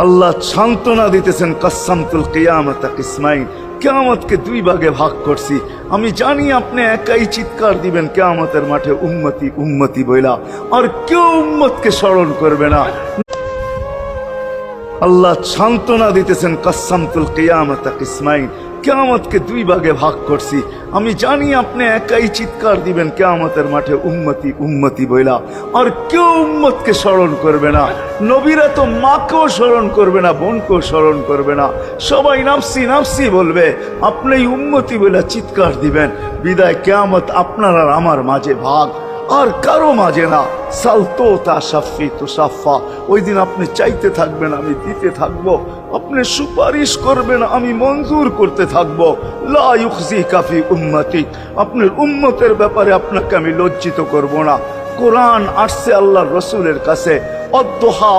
আল্লাহ সান্ত্বনা দিতেছেন, কাসসামতুল কিয়ামাতা কিসমাইন, কিয়ামতকে দুই ভাগে ভাগ করছি। আমি জানি আপনি একাই চিৎকার দিবেন কিয়ামতের মাঠে, উম্মতি উম্মতি বইলা, আর কেউ উম্মতকে স্মরণ করবে না। আল্লাহ সান্ত্বনা দিতেছেন, কাসসামতুল কিয়ামাতা কিসমাইন, কিয়ামতকে দুই ভাগে ভাগ করছি। আমি জানি আপনি একাই চিৎকার দিবেন কিয়ামতের মাঠে, উম্মতি উম্মতি বইলা, আর কেউ উম্মতকে স্মরণ করবে না। নবীরা তো মাকেও স্মরণ করবে না, বোনকেও স্মরণ করবে না, সবাই নাফসি নাফসি বলবে, আপনি উম্মতি বইলা চিৎকার দিবেন। বিদায় কিয়ামত আপনার আর আমার মাঝে ভাগ, আর কারো মাঝে না। সালতো তা সাফি তো সাফা, ওই দিন আপনি চাইতে থাকবেন, আমি দিতে থাকবো, আপনি সুপারিশ করবেন, আমি মঞ্জুর করতে থাকবো। লা ইউখজিকা ফি উম্মতি, আপনার উম্মতের ব্যাপারে আপনাকে আমি লজ্জিত করব না। কোরআন আসছে আল্লাহর রসুলের কাছে, অদ্দোহা